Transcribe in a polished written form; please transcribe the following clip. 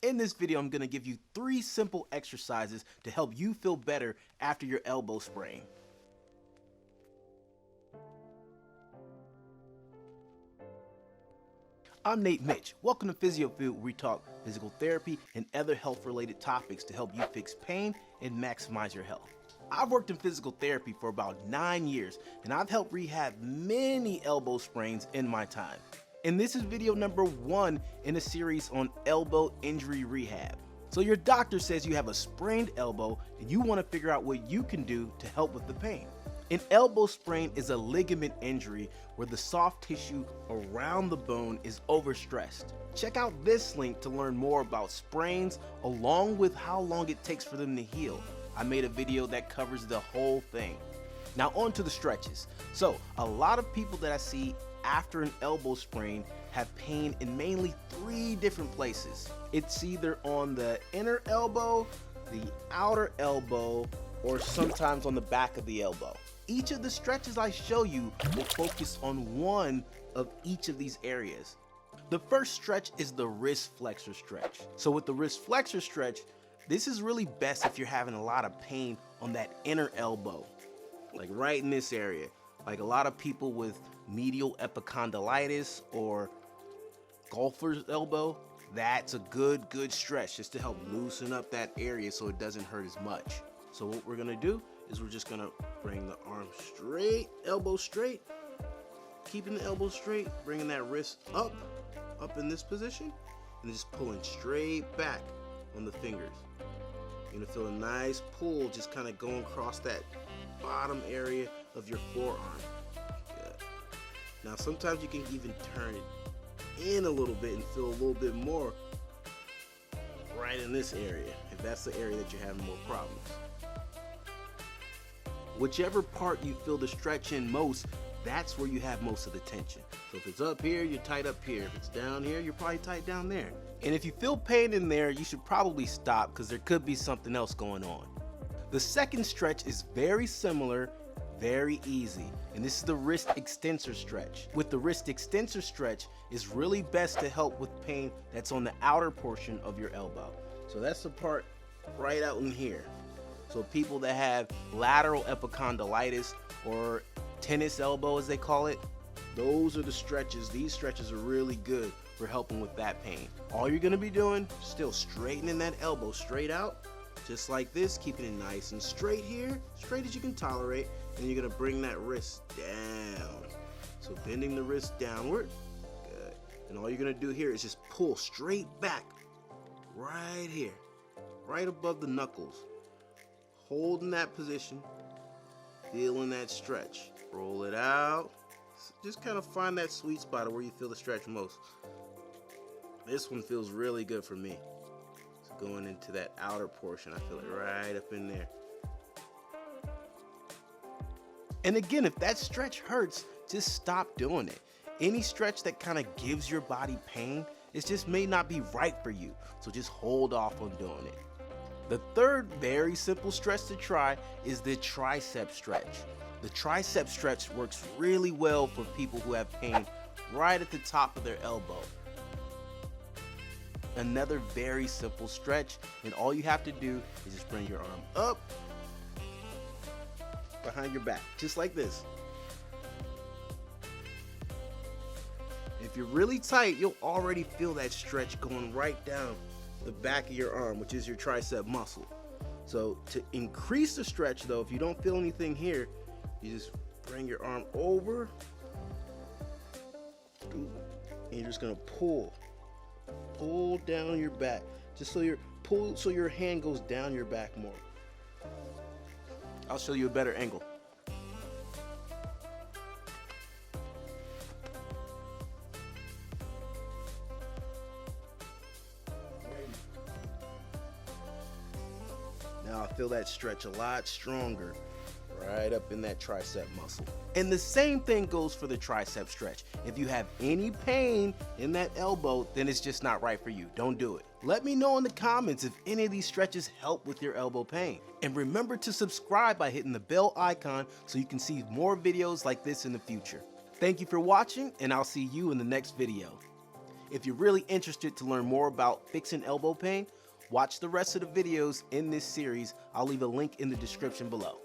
In this video, I'm going to give you 3 simple exercises to help you feel better after your elbow sprain. I'm Nate Mitch. Welcome to PhysioField, where we talk physical therapy and other health-related topics to help you fix pain and maximize your health. I've worked in physical therapy for about 9 years, and I've helped rehab many elbow sprains in my time. And this is video number 1 in a series on elbow injury rehab. So your doctor says you have a sprained elbow and you want to figure out what you can do to help with the pain. An elbow sprain is a ligament injury where the soft tissue around the bone is overstressed. Check out this link to learn more about sprains along with how long it takes for them to heal. I made a video that covers the whole thing. Now on to the stretches. So a lot of people that I see after an elbow sprain have pain in mainly 3 different places. It's either on the inner elbow, the outer elbow, or sometimes on the back of the elbow. Each of the stretches I show you will focus on one of each of these areas. The first stretch is the wrist flexor stretch. So with the wrist flexor stretch, this is really best if you're having a lot of pain on that inner elbow, like right in this area. Like a lot of people with medial epicondylitis or golfer's elbow, that's a good stretch just to help loosen up that area so it doesn't hurt as much. So what we're gonna do is we're just gonna bring the arm straight, elbow straight, keeping the elbow straight, bringing that wrist up in this position, and just pulling straight back on the fingers. You're gonna feel a nice pull just kind of going across that bottom area of your forearm. Good. Now sometimes you can even turn it in a little bit and feel a little bit more right in this area, if that's the area that you're having more problems. Whichever part you feel the stretch in most, that's where you have most of the tension. So if it's up here, you're tight up here. If it's down here, you're probably tight down there. And if you feel pain in there, you should probably stop because there could be something else going on. The second stretch is very similar, very easy, and this is the wrist extensor stretch. With the wrist extensor stretch, it's really best to help with pain that's on the outer portion of your elbow. So that's the part right out in here. So people that have lateral epicondylitis or tennis elbow as they call it, those are the stretches. These stretches are really good for helping with that pain. All you're gonna be doing, still straightening that elbow straight out, just like this, keeping it nice and straight here, straight as you can tolerate, and you're gonna bring that wrist down. So bending the wrist downward, good. And all you're gonna do here is just pull straight back, right here, right above the knuckles. Holding that position, feeling that stretch. Roll it out. Just kind of find that sweet spot of where you feel the stretch most. This one feels really good for me. It's going into that outer portion. I feel it right up in there. And again, if that stretch hurts, just stop doing it. Any stretch that kind of gives your body pain, it just may not be right for you. So just hold off on doing it. The third very simple stretch to try is the tricep stretch. The tricep stretch works really well for people who have pain right at the top of their elbow. Another very simple stretch, and all you have to do is just bring your arm up behind your back, just like this. If you're really tight, you'll already feel that stretch going right down the back of your arm, which is your tricep muscle. So to increase the stretch though, if you don't feel anything here, you just bring your arm over and you're just gonna pull down your back, just so your hand goes down your back more. I'll show you a better angle. Now I feel that stretch a lot stronger right up in that tricep muscle. And the same thing goes for the tricep stretch. If you have any pain in that elbow, then it's just not right for you. Don't do it. Let me know in the comments if any of these stretches help with your elbow pain. And remember to subscribe by hitting the bell icon so you can see more videos like this in the future. Thank you for watching, and I'll see you in the next video. If you're really interested to learn more about fixing elbow pain, watch the rest of the videos in this series. I'll leave a link in the description below.